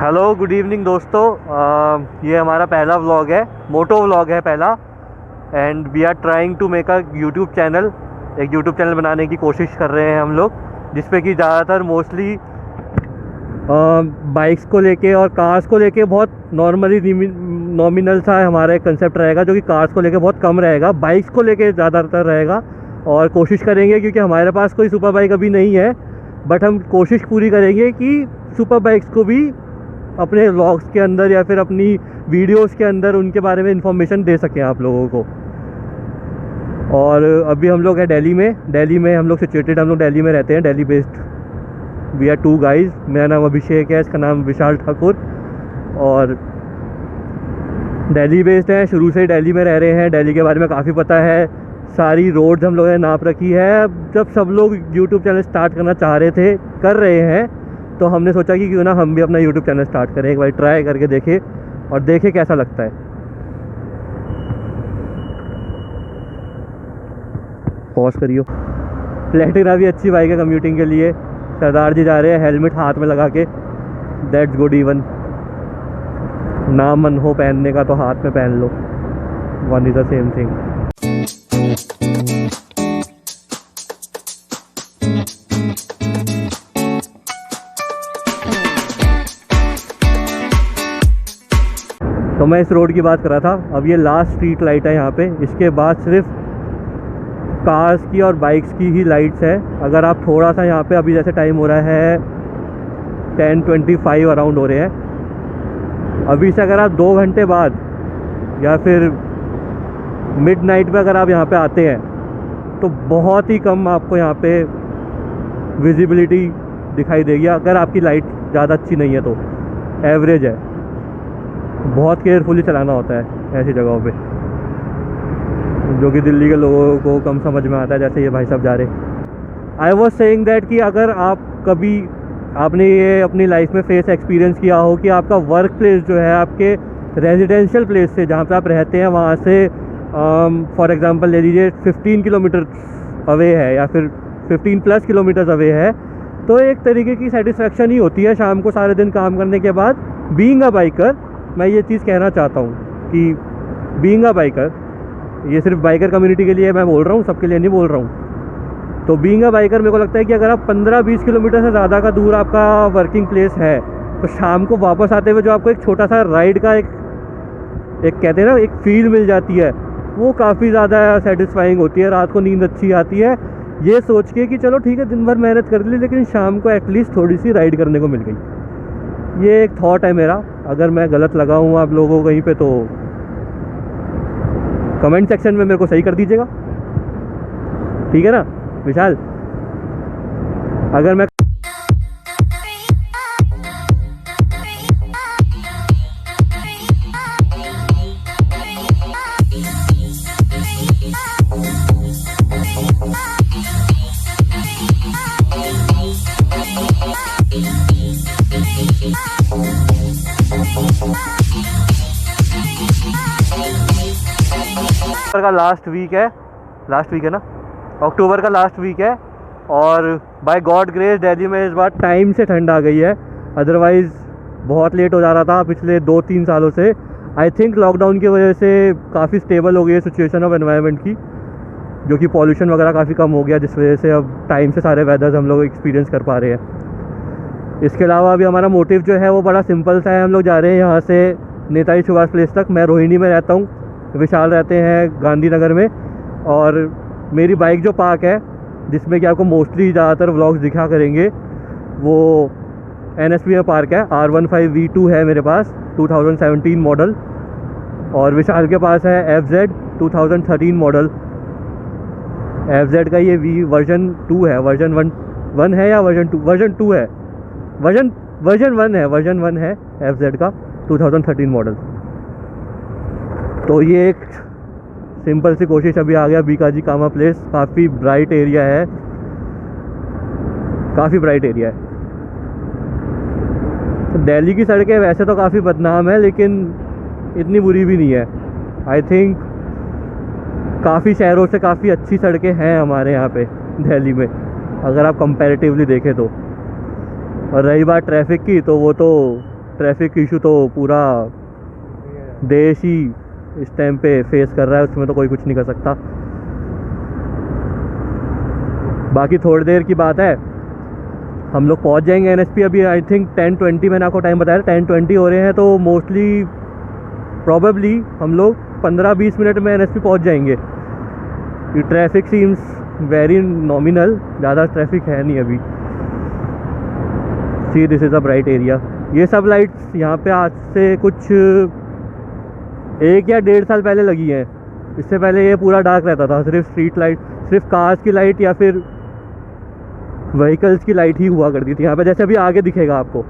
Hello good evening दोस्तों। ये हमारा पहला व्लॉग है, मोटो व्लॉग है पहला। And we are trying to make a YouTube channel. एक यूट्यूब चैनल बनाने की कोशिश कर रहे हैं हम लोग, जिसपे कि ज़्यादातर मोस्टली बाइक्स को लेके और कार्स को लेके बहुत नॉर्मली नॉमिनल सा हमारा एक कंसेप्ट रहेगा, जो कि कार्स को लेके बहुत कम रहेगा, बाइक्स को लेके ज़्यादातर रहेगा। और कोशिश करेंगे, क्योंकि हमारे पास कोई सुपर बाइक अभी नहीं है, बट हम कोशिश पूरी करेंगे कि सुपर बाइक्स को भी अपने व्लॉग्स के अंदर या फिर अपनी वीडियोस के अंदर उनके बारे में इंफॉर्मेशन दे सकें आप लोगों को। और अभी हम लोग हैं दिल्ली में हम लोग सिचुएटेड, हम लोग दिल्ली में रहते हैं, Delhi based. We are 2 guys. मेरा नाम अभिषेक है, इसका नाम विशाल ठाकुर, और दिल्ली बेस्ड है, शुरू से ही दिल्ली में रह रहे हैं। दिल्ली के बारे में काफ़ी पता है, सारी रोड्स हम लोगों ने नाप रखी है। जब सब लोग यूट्यूब चैनल स्टार्ट करना चाह रहे थे, कर रहे हैं, तो हमने सोचा कि क्यों ना हम भी अपना यूट्यूब चैनल स्टार्ट करें, एक बार ट्राई करके देखें और देखें कैसा लगता है। पॉज करियो। प्लेटिना भी अच्छी बाइक है कम्यूटिंग के लिए। सरदार जी जा रहे हैं हेलमेट हाथ में लगा के, दैट्स गुड। इवन ना मन हो पहनने का तो हाथ में पहन लो, one is the same thing. तो मैं इस रोड की बात कर रहा था। अब ये लास्ट स्ट्रीट लाइट है यहाँ पे, इसके बाद सिर्फ कार्स की और बाइक्स की ही लाइट्स है। अगर आप थोड़ा सा यहाँ पे, अभी जैसे टाइम हो रहा है 10:25 अराउंड हो रहे हैं, अभी से अगर आप 2 घंटे बाद या फिर मिडनाइट में अगर आप यहाँ पे आते हैं, तो बहुत ही कम आपको यहाँ पे विजिबिलिटी दिखाई देगी, अगर आपकी लाइट ज़्यादा अच्छी नहीं है तो। एवरेज है, बहुत केयरफुली चलाना होता है ऐसी जगहों पे, जो कि दिल्ली के लोगों को कम समझ में आता है, जैसे ये भाई साहब जा रहे। आई वॉज सेइंग दैट कि अगर आप कभी आपने ये अपनी लाइफ में फेस एक्सपीरियंस किया हो कि आपका वर्क प्लेस जो है आपके रेजिडेंशियल प्लेस से, जहाँ पे आप रहते हैं, वहाँ से फॉर एग्जांपल ले लीजिए 15 किलोमीटर अवे है या फिर 15+ किलोमीटर्स अवे है, तो एक तरीके की सेटिस्फेक्शन ही होती है शाम को सारे दिन काम करने के बाद। बीइंग अ बाइकर, मैं ये चीज़ कहना चाहता हूँ कि बीइंग अ बाइकर, ये सिर्फ बाइकर कम्युनिटी के लिए मैं बोल रहा हूँ, सबके लिए नहीं बोल रहा हूँ। तो बीइंग अ बाइकर मेरे को लगता है कि अगर आप 15-20 किलोमीटर से ज़्यादा का दूर आपका वर्किंग प्लेस है, तो शाम को वापस आते हुए जो आपको एक छोटा सा राइड का एक कहते हैं ना, एक फील मिल जाती है, वो काफ़ी ज़्यादा सेटिस्फाइंग होती है। रात को नींद अच्छी आती है, ये सोच के कि चलो ठीक है, दिन भर मेहनत कर ली, लेकिन शाम को एटलीस्ट थोड़ी सी राइड करने को मिल गई। ये एक थॉट है मेरा। अगर मैं गलत लगा हूँ आप लोगों को कहीं पे, तो कमेंट सेक्शन में मेरे को सही कर दीजिएगा, ठीक है ना विशाल? अगर मैं का लास्ट वीक है ना, अक्टूबर का लास्ट वीक है, और बाय गॉड ग्रेस दिल्ली में इस बार टाइम से ठंड आ गई है। अदरवाइज़ बहुत लेट हो जा रहा था पिछले 2-3 सालों से। आई थिंक लॉकडाउन की वजह से काफ़ी स्टेबल हो गई है सिचुएशन ऑफ एनवायरनमेंट की, जो कि पॉल्यूशन वगैरह काफ़ी कम हो गया, जिस वजह से अब टाइम से सारे वेदर्स हम लोग एक्सपीरियंस कर पा रहे हैं। इसके अलावा अभी हमारा मोटिव जो है वो बड़ा सिंपल सा है। हम लोग जा रहे हैं यहाँ से नेताजी सुभाष प्लेस तक। मैं रोहिणी में रहता हूँ, विशाल रहते हैं गांधीनगर में, और मेरी बाइक जो पार्क है, जिसमें कि आपको मोस्टली ज़्यादातर व्लॉग्स दिखा करेंगे, वो NSP में पार्क है। R15 V2 है मेरे पास, 2017 मॉडल, और विशाल के पास है FZ 2013 मॉडल। FZ का ये वर्जन 2 है, वर्जन 1 है या वर्जन 2 है, वर्जन 1 है FZ का 2013 मॉडल। तो ये एक सिंपल सी कोशिश अभी आ गया बीकाजी कामा प्लेस। काफ़ी ब्राइट एरिया है, दिल्ली की सड़कें वैसे तो काफ़ी बदनाम है, लेकिन इतनी बुरी भी नहीं है। आई थिंक काफ़ी शहरों से काफ़ी अच्छी सड़कें हैं हमारे यहाँ पे दिल्ली में, अगर आप कंपैरेटिवली देखें तो। और रही बात ट्रैफिक की, तो वो तो ट्रैफिक इशू तो पूरा देश ही इस टाइम पे फेस कर रहा है, उसमें तो कोई कुछ नहीं कर सकता। बाकी थोड़ी देर की बात है, हम लोग पहुंच जाएंगे एनएसपी। अभी आई थिंक 10:20 मैंने आपको टाइम बताया, 10:20 हो रहे हैं, तो मोस्टली प्रॉबेबली हम लोग 15-20 मिनट में एनएसपी पहुंच जाएंगे। ट्रैफिक सीम्स वेरी नॉमिनल, ज़्यादा ट्रैफिक है नहीं अभी। See this is a bright area. ये सब लाइट्स यहाँ पे आज से कुछ 1 या 1.5 साल पहले लगी हैं। इससे पहले ये पूरा डार्क रहता था, सिर्फ स्ट्रीट लाइट, सिर्फ कार्स की लाइट या फिर व्हीकल्स की लाइट ही हुआ करती थी यहाँ पे, जैसे अभी आगे दिखेगा आपको।